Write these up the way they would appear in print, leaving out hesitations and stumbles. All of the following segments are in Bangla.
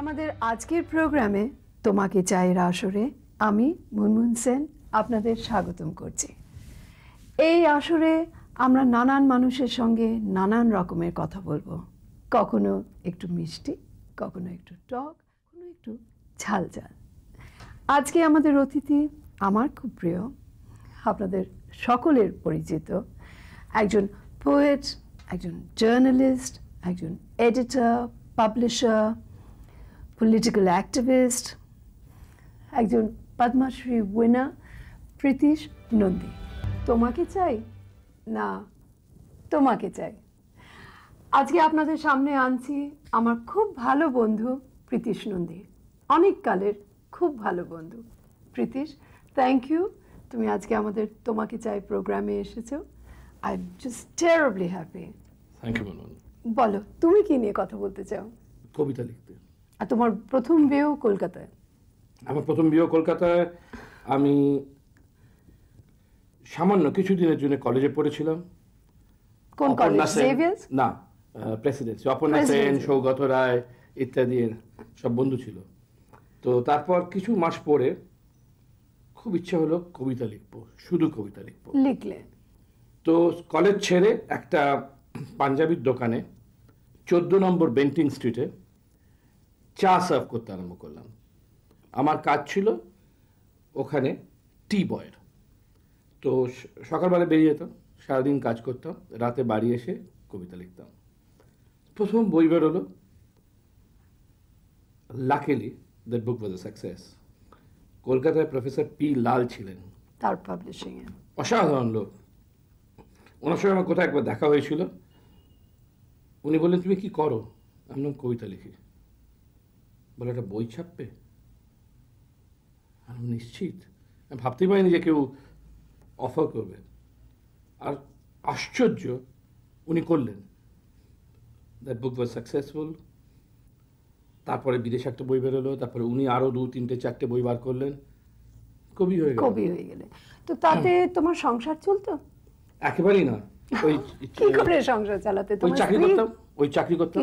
আমাদের আজকের প্রোগ্রামে তোমাকে চাইয়ের আসরে আমি মুনমুন সেন আপনাদের স্বাগতম করছি। এই আসরে আমরা নানান মানুষের সঙ্গে নানান রকমের কথা বলবো, কখনো একটু মিষ্টি, কখনো একটু টক, কখনো একটু ঝাল ঝাল। আজকে আমাদের অতিথি আমার খুব প্রিয়, আপনাদের সকলের পরিচিত একজন পোয়েট, একজন জার্নালিস্ট, একজন এডিটর, পাবলিশার, পলিটিক্যাল অ্যাক্টিভিস্ট, একজন পদ্মশ্রী উইনার প্রীতিশ নন্দী। তোমাকে চাই না তোমাকে চাই, আজকে আপনাদের সামনে আনছি আমার খুব ভালো বন্ধু প্রীতিশ নন্দী, অনেক কালের খুব ভালো বন্ধু। প্রীতিশ, থ্যাংক ইউ, তুমি আজকে আমাদের তোমাকে চাই প্রোগ্রামে এসেছো। I am just terribly happy. Thank you Munmun. বলো, তুমি কি নিয়ে কথা বলতে চাও? কবিতা লিখতে। আর তোমার প্রথম বিয়েও কলকাতায়? আমার প্রথম বিয়ে কলকাতায়। আমি সামান্য কিছুদিনের জন্য কলেজে পড়েছিলাম। কোন কলেজ? জেভিয়ার্স? না, প্রেসিডেন্সি। অপর্ণা সেন, সৌগত রায় ইত্যাদি সব বন্ধু ছিল। তো তারপর কিছু মাস পরে খুব ইচ্ছা হলো কবিতা লিখবো, শুধু কবিতা লিখবো। লিখলে? তো কলেজ ছেড়ে একটা পাঞ্জাবির দোকানে 14 নম্বর বেন্টিং স্ট্রিটে চা সার্ভ করতে আরম্ভ করলাম। আমার কাজ ছিল ওখানে টি বয়ের। তো সকালবেলা বেরিয়ে যেতাম, সারাদিন কাজ করতাম, রাতে বাড়ি এসে কবিতা লিখতাম। প্রথম বই বেরোলো, luckily that book was A success. কলকাতায় প্রফেসর পি লাল ছিলেন তার পাবলিশিং এ, অসাধারণ লোক। ওনার সঙ্গে আমার কোথায় একবার দেখা হয়েছিল। উনি বললেন, তুমি কি করো? আমি বললাম, কবিতা লিখি। বলে, একটা বই ছাপবে? আমি নিশ্চিত, আমি ভাবতেই পারিনি যে কেউ অফার করবে। আর আশ্চর্য, উনি করলেন। That book was successful. তারপরে বিদেশে একটা বই বেরোলো, তারপরে উনি আরো 2, 3, 4টে বই বার করলেন, কবি হয়ে গেল। কবি হয়ে গেলে তো তাতে তোমার সংসার চলতো? একেবারেই না। ওই কি করে সংসার চালাতে? ওই চাকরি করতাম, ওই চাকরি করতাম।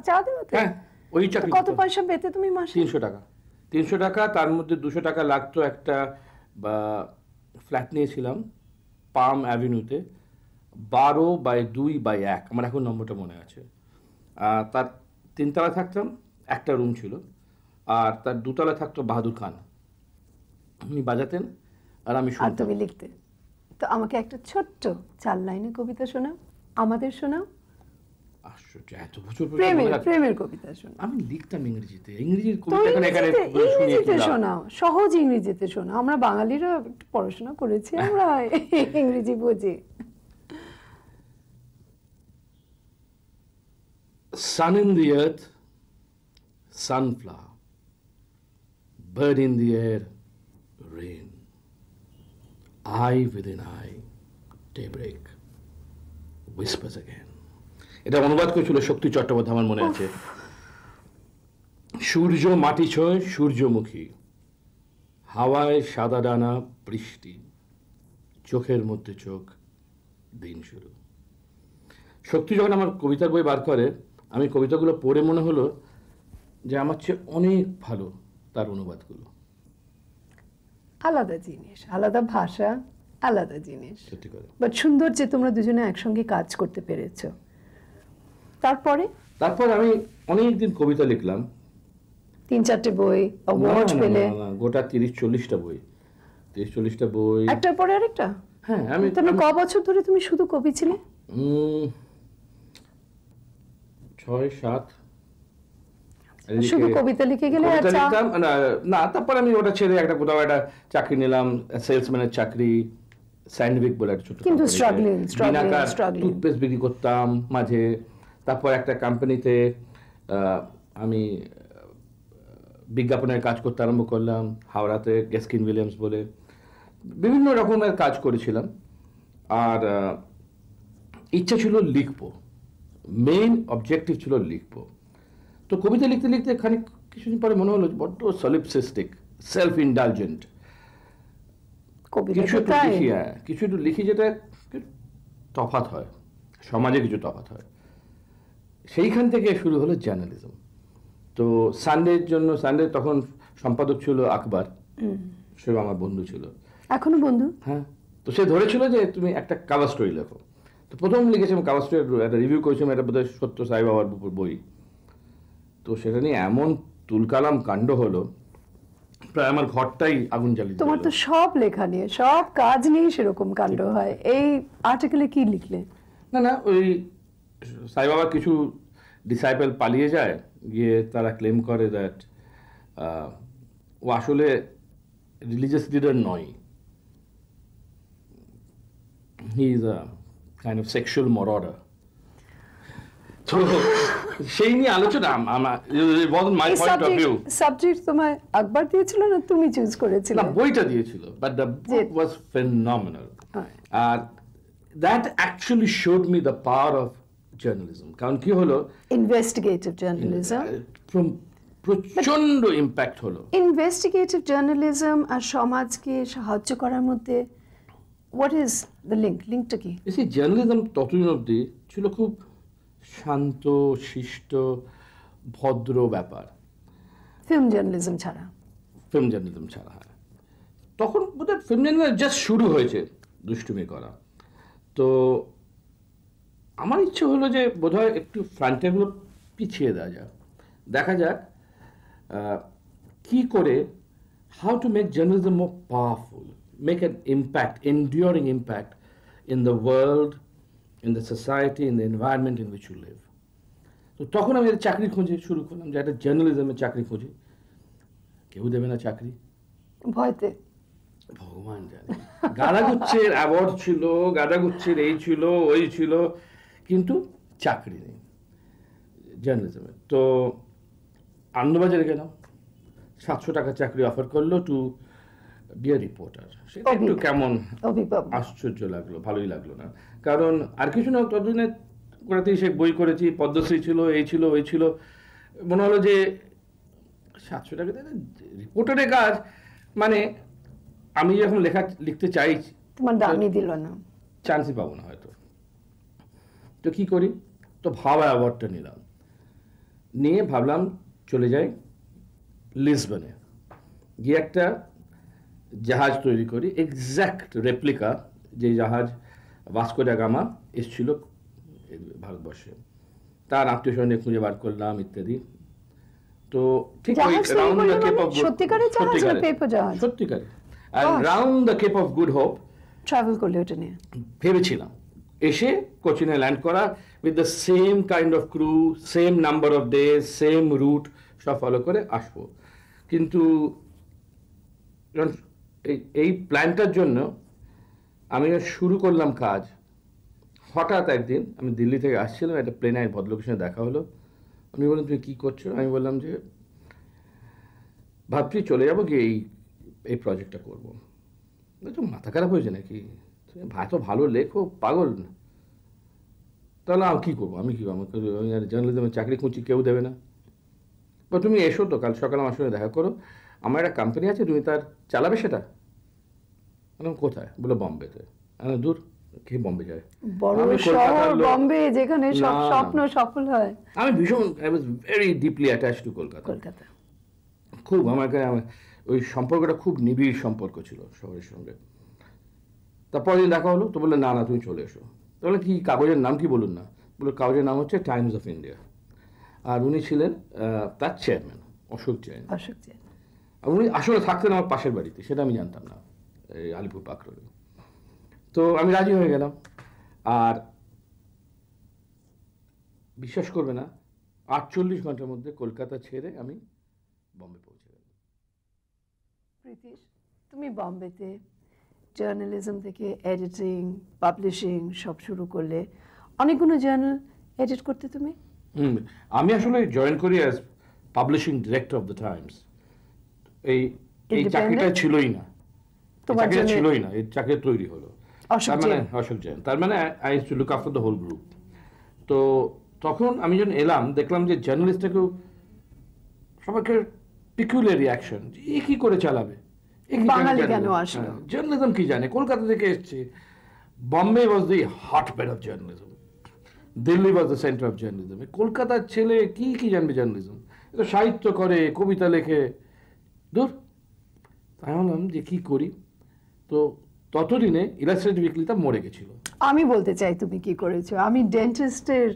চা দেওয়াতে? হ্যাঁ, ওই চাকরি। কত পয়সা পেতে তুমি মাসে? 300 টাকা। 300 টাকা, তার মধ্যে 200 টাকা লাগতো একটা ফ্ল্যাট নিয়েছিলাম পাম অ্যাভিনিউতে, 12/2/1, আমার এখন নম্বরটা মনে আছে। তার 3 তলা থাকতাম, একটা রুম ছিল, আর তার 2 তলা থাকতো বাহাদুর খান। উনি বাজাতেন আর আমি শুনতাম। তুমি লিখতে? তো আমাকে একটা ছোট্ট 4 লাইনের কবিতা শোনাও, আমাদের শোনাও। আশ্চর্য, এত বছর পর প্রেমের কবিতা শোনাও। আমি লিখতাম ইংরেজিতে। ইংরেজির কবিতা এখানে ইংরেজিতে শোনাও, সহজ ইংরেজিতে শোনাও। আমরা বাঙালিরা একটু পড়াশোনা করেছি, আমরা ইংরেজি বুঝি। Sun in the earth, sunflower, bird in the air, rain, eye within eye, daybreak, whispers again. এটা অনুবাদ করেছিল শক্তি চট্টোপাধ্যায়, আমার মনে আছে। সূর্য মাটি ছোঁয় সূর্যমুখী, হাওয়ায় সাদা ডানা বৃষ্টি, চোখের মধ্যে চোখ, দিন শুরু। শক্তি যখন আমার কবিতার বই বার করে, আমি কবিতাগুলো পড়ে মনে হলো যে আমার চেয়ে অনেক ভালো তার অনুবাদগুলো। আলাদা জিনিস, আলাদা ভাষা, আলাদা জিনিস। সত্যি করে। বাট সুন্দর যে তোমরা দুজনে একসঙ্গে কাজ করতে পেরেছো। তারপর আমি অনেকদিন কবিতা লিখলাম, 3-4টে বই, অ্যাওয়ার্ড পেলে। গোটা 30-40টা বই। 30-40টা বই, একটার পরে আরেকটা। হ্যাঁ। তুমি ক বছর ধরে তুমি শুধু কবি ছিলে? 6-7। শুধু কবিতা লিখে গেলে? না, তারপর আমি ওটা ছেড়ে একটা কোথাও একটা চাকরি নিলাম, সেলসম্যানের চাকরি, স্যান্ডউইচ বলে একটা ছোট, কিন্তু স্ট্রাগলিং টুথপেস্ট বিক্রি করতাম মাঝে। তারপর একটা কোম্পানিতে আমি বিজ্ঞাপনের কাজ করতে আরম্ভ করলাম, হাওড়াতে, গেস্কিন উইলিয়ামস বলে। বিভিন্ন রকমের কাজ করেছিলাম, আর ইচ্ছা ছিল লিখবো, মেইন অবজেক্টিভ ছিল লিখবো। তো কবিতা লিখতে লিখতে খানিক কিছুদিন পরে মনে হলো বড্ড সলিপসিস্টিক, সেলফ ইন্ডালজেন্ট। কিছু একটু লিখি যেটা তফাৎ হয়, সমাজে কিছু তফাৎ হয়। সেইখান থেকে শুরু হলো জার্নালিজম। তো সানডের জন্য, সানডে তখন সম্পাদক ছিল আকবর, সে আমার বন্ধু ছিল। এখনো বন্ধু? হ্যাঁ। তো সে ধরেছিল যে তুমি একটা কাভার স্টোরি লেখো। তো প্রথম লিখেছিলাম কাভার স্টোরি, একটা রিভিউ করেছিলাম, এটা বোধহয় সত্য সাই বাবার বই। তো সেটা নিয়ে এমন তুলকালাম কাণ্ড হলো, প্রায় আমার ঘরটাই আগুন জ্বালিয়ে তোমার দিল। তো সব লেখা নিয়ে, সব কাজ নিয়ে সেরকম কাণ্ড হয়। এই আর্টিকেলে কি লিখলে? না, ওই সাই বাবার কিছু ডিসাইপল পালিয়ে যায়, গিয়ে তারা ক্লেম করে দ্যাট ও আসলে রিলিজিয়াস লিডার নয়, he is a kind of sexual murder. তো সেই নিয়ে আলোচনা আমার, it wasn't my point of view. Subject তোমায় আকবর দিয়েছিল না তুমি চুজ করেছিলে? না, বইটা দিয়েছিল, but the book was phenomenal. R that actually showed me the power of journalism. কারণ কি হলো, ইনভেস্টিগেটিভ জার্নালিজম, প্রচন্ড ইম্প্যাক্ট হলো। ইনভেস্টিগেটিভ জার্নালিজম আর সমাজকে সাহায্য করার মধ্যে হোয়াট ইজ দ্য লিঙ্কটা কি? জার্নালিজম ততদিন অবধি ছিল খুব শান্ত শিষ্ট ভদ্র ব্যাপার, ফিল্ম জার্নালিজম ছাড়া। ফিল্ম জার্নালিজম ছাড়া, হ্যাঁ। তখন বোধহয় ফিল্ম জার্নালিজম জাস্ট শুরু হয়েছে দুষ্টুমি করা। তো আমার ইচ্ছে হলো যে বোধহয় একটু ফ্রন্টেগুলো পিছিয়ে দেওয়া যাক, দেখা যাক কি করে, how to make journalism more powerful, make an impact, enduring impact in the world, in the society, in the environment in which you live. তো তখন আমি চাকরি খুঁজে শুরু করলাম, যে একটা জার্নালিজমের চাকরি খুঁজি। কেউ দেবে না চাকরি, ভয়তে। ভগবান জানে, গাদাগুচ্ছের অ্যাওয়ার্ড ছিল, গাদাগুচ্ছের এই ছিল ওই ছিল, কিন্তু চাকরি নেই জার্নালিজমে। তো আনন্দবাজারে গেলাম, 700 টাকা চাকরি অফার করলো টু বি এ রিপোর্টার। সেটা একটু কেমন আশ্চর্য লাগলো, ভালোই লাগলো না। কারণ আর কিছু না, ততদিনে করাতেই সে বই করেছি, পদ্মশ্রী ছিল, এই ছিল ওই ছিল, মনে হলো যে 700 টাকা রিপোর্টারের কাজ, মানে আমি যখন লিখতে চাই, তোমার দামই দিল না, চান্সই পাবো না হয়তো। তো কি করি, তো ভাবা অ্যাওয়ার্ডটা নিলাম, নিয়ে ভাবলাম চলে যাই লিসবনে, গিয়ে একটা জাহাজ তৈরি করি, এক্স্যাক্ট রেপ্লিকা যে জাহাজ ভাস্কো দা গামা এসেছিল ভারতবর্ষে, তার আত্মীয় স্বজনে খুঁজে বার করলাম ইত্যাদি। তো ঠিক ওই রাউন্ড দ্য কেপ অফ সত্যিকারে round the cape of good hope travel করলে ওটা নিয়ে ভেবেছিলাম, এসে কোচিনে ল্যান্ড করা with the same kind of crew, same number of days, same route, সব ফলো করে আসবো। কিন্তু এই প্ল্যানটার জন্য আমি শুরু করলাম কাজ, হঠাৎ একদিন আমি দিল্লি থেকে আসছিলাম, একটা প্লেনে এক ভদ্রলোকের সঙ্গে দেখা হলো। আমি বললাম তুমি কী করছো? আমি বললাম যে ভাবছি চলে যাবো, কি এই প্রজেক্টটা করবো। তো মাথা খারাপ হয়েছে নাকি, এত ভালো লেখো, পাগল। তাহলে আমি কী করবো, আমি জার্নালিজমের চাকরি খুঁজছি, কেউ দেবে না। বা তুমি এসো তো, কাল সকালে আমার সঙ্গে দেখা করো, আমার একটা কোম্পানি আছে, তুমি তার চালাবে সেটা। কোথায়? বলে বম্বেতে। দূর, কে বম্বে যায়? বম্বে, যেখানে সব স্বপ্ন সফল হয়। আমি ভীষণ, I was very deeply attached to Kolkata. খুব আমাকে ওই সম্পর্কটা খুব নিবিড় সম্পর্ক ছিল শহরের সঙ্গে। তারপর দিন দেখা হলো, তো বললে না তুমি চলে এসো। তাহলে কি কাগজের নাম কি বলুন না? বলে কাগজের নাম হচ্ছে টাইমস অফ ইন্ডিয়া, আর উনি ছিলেন তার চেয়ারম্যান অশোক জৈন। উনি আসলে থাকতেন আমার পাশের বাড়িতে, সেটা আমি জানতাম না, এই আলিপুর পার্ক রোডে। তো আমি রাজি হয়ে গেলাম, আর বিশ্বাস করবে না, 48 ঘন্টার মধ্যে কলকাতা ছেড়ে আমি বম্বে পৌঁছে গেলাম। প্রীতিশ, তুমি বম্বেতে জার্নালিজম থেকে এডিটিং, পাবলিশিং সব শুরু করলে, অনেকগুলো জার্নাল এডিট করতে তুমি? আমি আসলে জয়েন করি as publishing director of the Times. এই চাকরিটা ছিলই না, এই চাকরি তৈরি হলো, তার মানে অশোক জৈন, তার মানে I use to look after the whole group. তো তখন আমি যখন এলাম, দেখলাম যে জার্নালিস্টটাকেও সবাইকে পিকুলিয়ার রিয়াকশন, এ কি করে চালাবে, জার্নালিজম কি জানে, কলকাতা থেকে এসছে। Bombay was the hotbed of journalism, Delhi was the centre of journalism, কলকাতার ছেলে কি জানবে জার্নালিজম, তো সাহিত্য করে, কবিতা লেখে, দূর। তাই ভাবলাম যে কি করি। তো ততদিনে ইলাস্ট্রেটেড উইকলিটা মরে গেছিল। আমি বলতে চাই তুমি কি করেছো। আমি ডেন্টিস্টের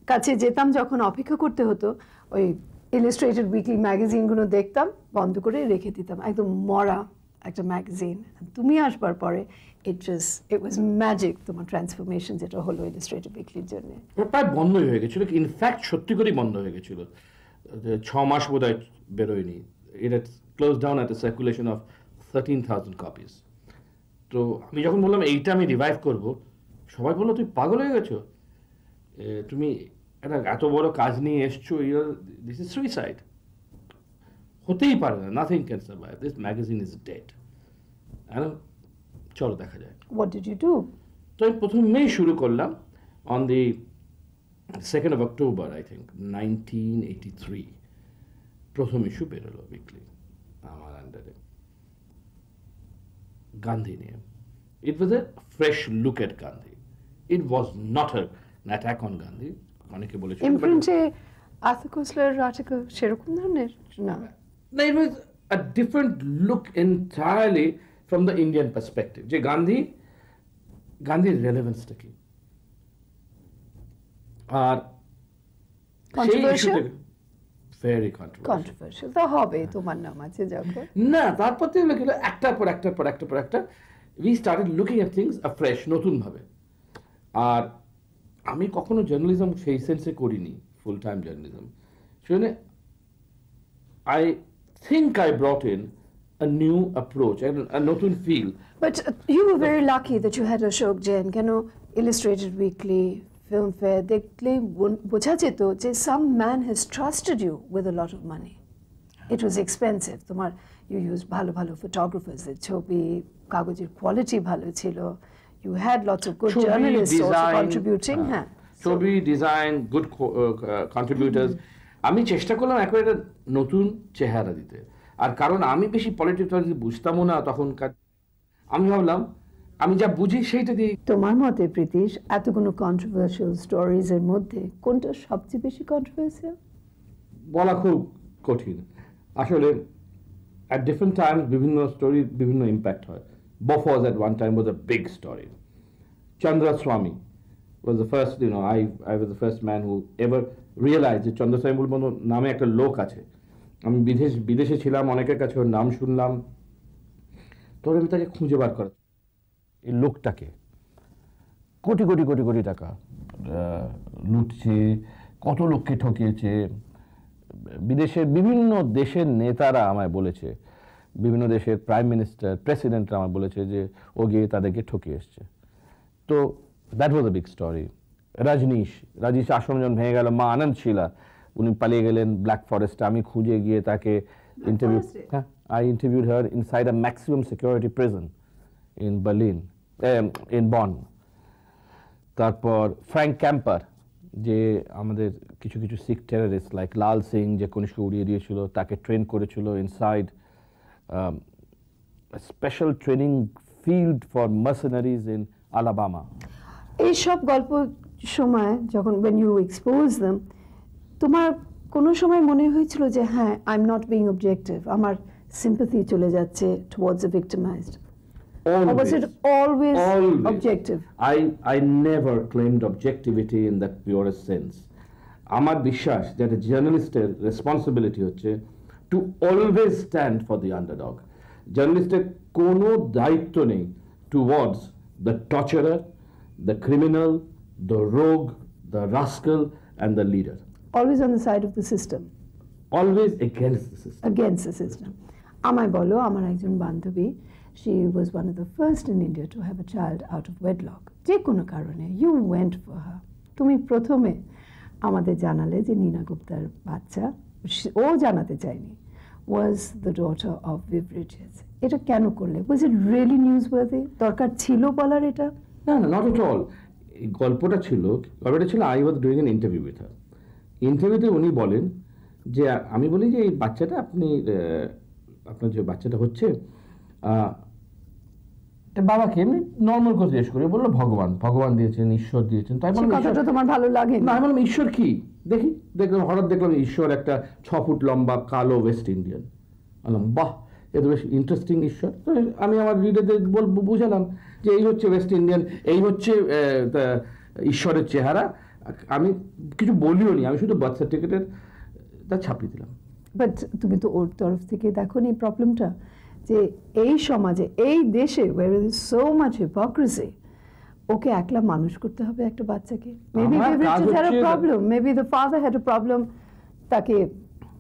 কাছে যেতাম যখন, অপেক্ষা করতে হতো, ওই ইলাস্ট্রেটেড উইকলি ম্যাগাজিনগুলো দেখতাম, বন্ধ করে রেখে দিতাম, একদম মরা একটা ম্যাগাজিন। তুমি আসবার পরে ইট ওয়াজ ম্যাজিক, তোমার ট্রান্সফরমেশন যেটা হলো ইলাস্ট্রেটেড উইকলির জন্য। প্রায় বন্ধই হয়ে গেছিল, ইনফ্যাক্ট সত্যি করেই বন্ধ হয়ে গেছিল। 6 মাস বোধ হয় বেরোয়নি। এটা close down at a circulation of 13,000 copies. তো আমি যখন বললাম এইটা আমি রিভাইভ করব, সবাই বললো তুই পাগল হয়ে গেছো, তুমি একটা এত বড় কাজ নিয়ে এসছো, দিস ইজ সুইসাইড, হতেই পারে না, nothing can survive, this magazine is dead. চলো দেখা যায়। What did you do? তো আমি প্রথমেই শুরু করলাম on the 2nd of October, I think 1983 প্রথম ইস্যু বেরোলো উইকলি আমার আন্ডারে, গান্ধী নিয়ে। It was a fresh look at Gandhi. It was not an attack on Gandhi. অনেকে বলেছিল ইমপ্রিন্টে আর্থার কোসলার আর্টিকেল সেরকম ধরনের না। No, it was a different look entirely from the Indian perspective. যে গান্ধীর রেলেভেন্সটা কি, আর ভেরি কন্ট্রোভার্সিয়াল তো হবে তোমার নাম আছে যখন। না, তারপর থেকে লেখা একটার পর একটা we started looking at things afresh, নতুন ভাবে। আর আমি কখনো জার্নালিজম সেই সেন্সে করিনি, ফুল টাইম জার্নালিজম। সেজন্য I think I brought in a new approach, a নতুন feel. But you were very lucky that you had Ashok Jain, কেন Illustrated Weekly, Filmfare, দেখলে বোঝা যেত যে some man has trusted you with a lot of money. It was expensive. তোমার you used ভালো ভালো photographers, এর ছবি, কাগজের কোয়ালিটি ভালো ছিল. You had lots of good journalists also contributing. হ্যাঁ, ছবি, ডিজাইন, গুড কন্ট্রিবিউটার্স। আমি চেষ্টা করলাম একবার একটা নতুন চেহারা দিতে। আর কারণ আমি বেশি পলিটিক্স বুঝতামও না তখনকার, আমি ভাবলাম আমি যা বুঝি সেইটা দিয়ে। তোমার মতে প্রীতিশ, এতগুলো কন্ট্রোভার্সিয়াল স্টোরিজ এর মধ্যে কোনটা সবচেয়ে বেশি কন্ট্রোভার্সিয়াল? বলা খুব কঠিন আসলে। অ্যাট ডিফারেন্ট টাইমস বিভিন্ন স্টোরির বিভিন্ন ইম্প্যাক্ট হয়। Bofors at one time was a big story. Chandra Swami was the first, I was the first man who ever realized যে চন্দ্র স্বামী বলবো নামে একটা লোক আছে। আমি বিদেশে ছিলাম, অনেকের কাছে ওর নাম শুনলাম, তবে আমি তাকে খুঁজে বার করা, এই লোকটাকে কোটি কোটি কোটি কোটি টাকা লুটছে, কত লোককে ঠকিয়েছে। বিদেশের বিভিন্ন দেশের নেতারা আমায় বলেছে, বিভিন্ন দেশের প্রাইম মিনিস্টার, প্রেসিডেন্টরা আমায় বলেছে যে ও গিয়ে তাদেরকে ঠকিয়ে এসছে। তো that was a big story. Rajneesh আশ্রম যখন ভেঙে গেল, মা আনন্দ শিলা উনি পালিয়ে গেলেন ব্ল্যাক ফরেস্টে। আমি খুঁজে গিয়ে তাকে ইন্টারভিউ, হ্যাঁ, I interviewed her inside a maximum security prison in Berlin, in Bonn. তারপর ফ্র্যাঙ্ক ক্যাম্পার, যে আমাদের কিছু কিছু শিখ টেররিস্ট লাইক লাল সিং যে কনিষ্ককে উড়িয়ে দিয়েছিল, তাকে ট্রেন করেছিল inside special training field for mercenaries in Alabama. এইসব গল্প সময় যখন when you expose them, তোমার কোনো সময় মনে হয়েছিল যে হ্যাঁ, I am not being objective, আমার সিম্পাথি চলে যাচ্ছে towards the victimized? Or was it always objective? I never claimed objectivity in that purest sense. আমার বিশ্বাস যে একটা জার্নালিস্টের রেসপন্সিবিলিটি হচ্ছে to always stand for the underdog. জার্নালিস্টের কোনো দায়িত্ব নেই towards the torturer, the criminal, the rogue, the rascal and the leader. Always on the side of the system. Always against the system. Against the system. আমায় বলো, আমার একজন বান্ধবী, she was one of the first in India to have a child out of wedlock. যে কোনো কারণে you went for her. তুমি প্রথমে আমাদের জানালে যে নীনা গুপ্তার বাচ্চা, ও জানাতে চায়নি, was the daughter of Viv Bridges. এটা কেন করলে? Was it really newsworthy? দরকার ছিল বলার এটা? না, not at all. এই গল্পটা ছিল I was doing an interview with her. ইন্টারভিউতে উনি বলেন যে, আমি বলি যে এই বাচ্চাটা আপনার যে বাচ্চাটা হচ্ছে তা বাবাকে এমনি নর্মাল করে জিজ্ঞেস করে, বললো ভগবান দিয়েছেন, ঈশ্বর দিয়েছেন। তাই বললাম কথাটা তোমার ভালো লাগে না, আমি বললাম ঈশ্বর কি দেখলাম হঠাৎ দেখলাম ঈশ্বর একটা 6 ফুট লম্বা কালো ওয়েস্ট ইন্ডিয়ান। বললাম বাহ, এ তো বেশ ইন্টারেস্টিং ঈশ্বর। তো আমি আমার রিডারদের বুঝালাম যে এই হচ্ছে ওয়েস্ট ইন্ডিয়ান, এই হচ্ছে ঈশ্বরের চেহারা। আমি কিছু বলিও নি, আমি শুধু বার্থ সার্টিফিকেটের তা ছাপিয়ে দিলাম। বাট তুমি তো ওর তরফ থেকে দেখো নি প্রবলেমটা, যে এই সমাজে, এই দেশে where there is so much hypocrisy, ওকে একলা মানুষ করতে হবে একটা বাচ্চাকে। Maybe Richard had a problem, maybe the father had a problem তাকে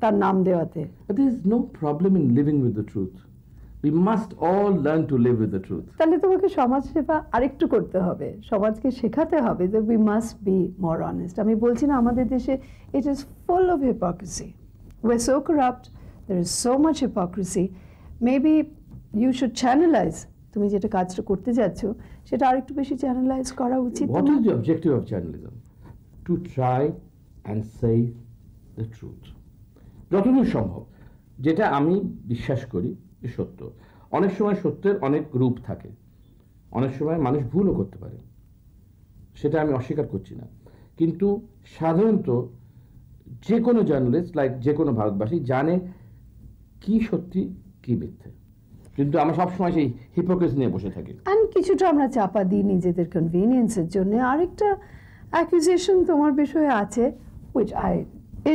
তার নাম দেওয়াতে। But there is no problem in living with the truth. We must all learn to live with the truth. তাহলে তোমাকে সমাজ সেবা আরেকটু করতে হবে, সমাজকে শেখাতে হবে যে we must be more honest. আমি বলছি না আমাদের দেশে it is full of hypocrisy. We're so corrupt, there is so much hypocrisy. Maybe you should channelize, তুমি যেটা কাজটা করতে যাচ্ছ সেটা আরেকটু বেশি চ্যানেলাইজ করা উচিত। What is the objective of journalism? To try and say the truth. যতদূর সম্ভব, যেটা আমি বিশ্বাস করি যে সত্য। অনেক সময় সত্যের অনেক রূপ থাকে, অনেক সময় মানুষ ভুলও করতে পারে, সেটা আমি অস্বীকার করছি না। কিন্তু সাধারণত যে কোনো জার্নালিস্ট, লাইক যে কোনো ভারতবাসী জানে কি সত্যি কি মিথ্যে, কিন্তু আমরা সবসময় সেই হিপোক্রেসি নিয়ে বসে থাকি। অ্যান্ড কিছুটা আমরা চাপা দিই নিজেদের কনভিনিয়েন্সের জন্য। আরেকটা অ্যাকুজেশন তোমার বিষয়ে আছে, which I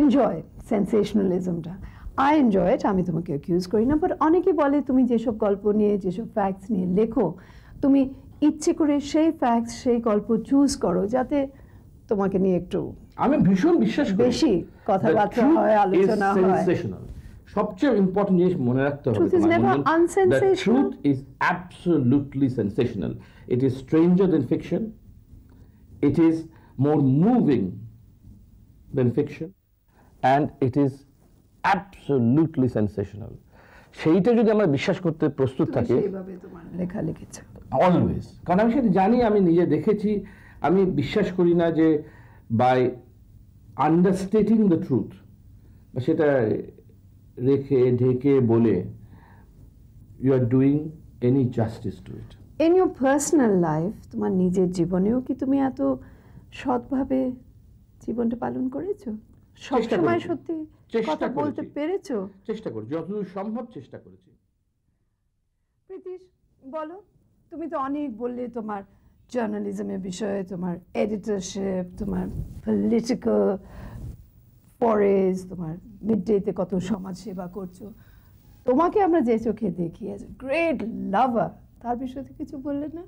enjoy, সেন্সেশনালিজমটা আই এনজয় ইট, আমি তোমাকে অ্যাকিউজ করি না। বাট অনেকে বলে তুমি যেসব গল্প নিয়ে, যেসব ফ্যাক্টস নিয়ে লেখো, তুমি ইচ্ছে করে সেই ফ্যাক্টস, সেই গল্প চুজ করো যাতে তোমাকে নিয়ে একটু, আমি ভীষণ বিশ্বাস করি, বেশি কথাবার্তা হয়, আলোচনা হয়। সবচেয়ে ইম্পর্টেন্ট জিনিস মনে রাখতে হবে, the truth is absolutely sensational. It is stranger than fiction. It is more moving than fiction, and it is absolutely sensational. সেইটা যদি আমরা বিশ্বাস করতে প্রস্তুত থাকি, সেইভাবে তোমার লেখা লিখেছো অলওয়েজ, কারণ আমি সেটা জানি, আমি নিজে দেখেছি। আমি বিশ্বাস করি না যে বাই আন্ডারস্টেটিং দ্য ট্রুথ, সেটা রেখে ঢেকে বলে you are doing any justice to it. In your personal life, তোমার নিজের জীবনেও কি তুমি এত সৎভাবে জীবনটা পালন করেছো? সবসময় সত্যি কথা বলতে পেরেছো? চেষ্টা করি, যতদূর সম্ভব চেষ্টা করেছি। প্রীতিশ, বলো, তুমি তো অনেক বললে তোমার জার্নালিজমের বিষয়ে, তোমার এডিটরশিপ, তোমার পলিটিক্যাল ফরেজ, তোমার মিড ডেতে কত সমাজ সেবা করছো। তোমাকে আমরা যে চোখে দেখি অ্যাজ এ গ্রেট লাভার, তার বিষয়ে কিছু বললে না?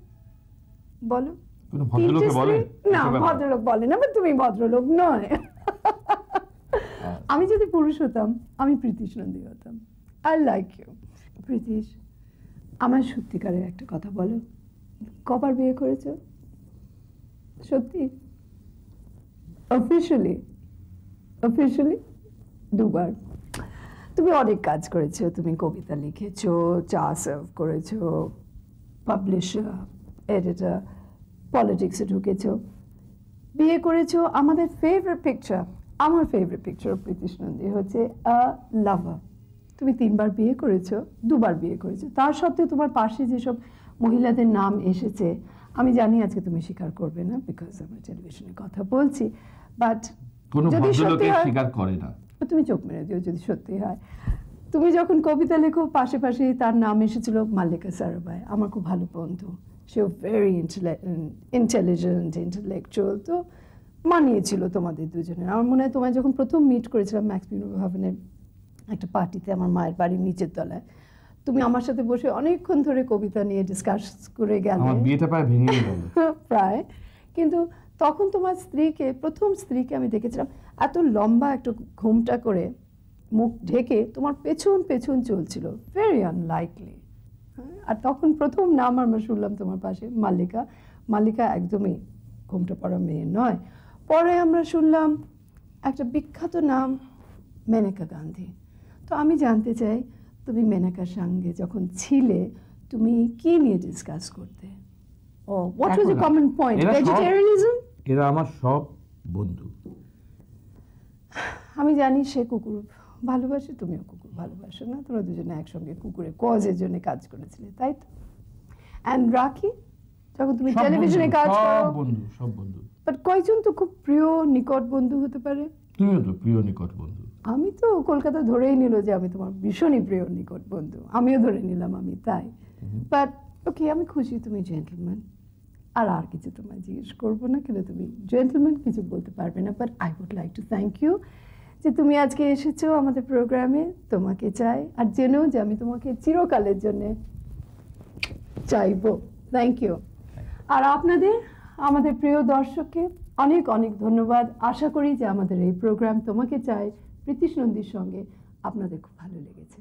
বলো। না, ভদ্রলোক বলে না, বাট তুমি ভদ্রলোক নয়। আমি যদি পুরুষ হতাম, আমি প্রীতিশ নন্দী হতাম। I like you. প্রীতিশ, আমার সত্যিকারের একটা কথা বলো, কবার বিয়ে করেছো? সত্যি? অফিশিয়ালি? দুবার। তুমি অনেক কাজ করেছো, তুমি কবিতা লিখেছো, চা সার্ভ করেছো, পাবলিশার, এডিটর, পলিটিক্সে ঢুকেছো, বিয়ে করেছো। আমার favourite picture of Pritish Nandi হচ্ছে আ লাভার। তুমি 3 বার বিয়ে করেছো, 2 বার বিয়ে করেছো, তার সত্ত্বেও তোমার পাশে যেসব মহিলাদের নাম এসেছে, আমি জানি আজকে তুমি স্বীকার করবে না, বিকজ আমরা টেলিভিশনে কথা বলছি, বাট যদি সত্যি হয়, স্বীকার করে না, তুমি চোখ মেরে দিও যদি সত্যি হয়। তুমি যখন কবিতা লেখো, পাশে তার নাম এসেছিল মাল্লিকা সারাভাই, আমার খুব ভালো বন্ধু। সে ভেরি ইন্টেলিজেন্ট, ইন্টেলেকচুয়াল, তো মানিয়েছিল তোমাদের দুজনের। আমার মনে হয় তোমায় যখন প্রথম মিট করেছিলাম ম্যাক্স বিনোদ ভবনের একটা পার্টিতে, আমার মায়ের বাড়ির নিচের তলায়, তুমি আমার সাথে বসে অনেকক্ষণ ধরে কবিতা নিয়ে ডিসকাস করে গেলে, আমার বিয়েটা প্রায় ভেঙে গেল প্রায়। কিন্তু তখন তোমার প্রথম স্ত্রীকে আমি দেখেছিলাম এত লম্বা একটা ঘোমটা করে, মুখ ঢেকে, তোমার পেছন চলছিল, ভেরি আনলাইকলি। আর তখন প্রথম নাম আমরা শুনলাম তোমার পাশে, মাল্লিকা একদমই ঘোমটা পড়া মেয়ে নয়। পরে আমরা শুনলাম একটা বিখ্যাত নাম, মেনকা গান্ধী। তো আমি জানতে চাই, তুমি মেনকার সঙ্গে যখন ছিলে, তুমি কি নিয়ে ডিসকাস করতে? What was the common point? Vegetarianism? এরা আমার সব বন্ধু। আমি জানি সে কুকুর ভালোবাসে, তুমিও কুকুর ভালোবাসো না, তোমরা দুজনে একসঙ্গে কুকুরের কজের জন্য কাজ করেছিলে, তাই তো? অ্যান্ড রাখি যখন তুমি সব টেলিভিশনে বন্ধু, কাজ সব করো, বন্ধু, সব বন্ধু। বাট কয়জন তো খুব প্রিয় নিকট বন্ধু হতে পারে? তুমিও তো প্রিয় নিকট বন্ধু। আমি তো কলকাতা ধরেই নিল যে আমি তোমার ভীষণই প্রিয় নিকট বন্ধু, আমিও ধরে নিলাম আমি তাই। বাট ওকে, আমি খুশি তুমি জেন্টলম্যান, আর কিছু তোমায় জিজ্ঞেস করবো না, কিন্তু তুমি জেন্টলম্যান কিছু বলতে পারবে না। But I would like to thank you যে তুমি আজকে এসেছো আমাদের প্রোগ্রামে। তোমাকে চাই, আর জেনেও যে আমি তোমাকে চিরকালের জন্য চাইবো। Thank you. আর আপনাদের, আমাদের প্রিয় দর্শককে অনেক অনেক ধন্যবাদ। আশা করি যে আমাদের এই প্রোগ্রাম তোমাকে চাই প্রীতিশ নন্দীর সঙ্গে আপনাদের খুব ভালো লেগেছে।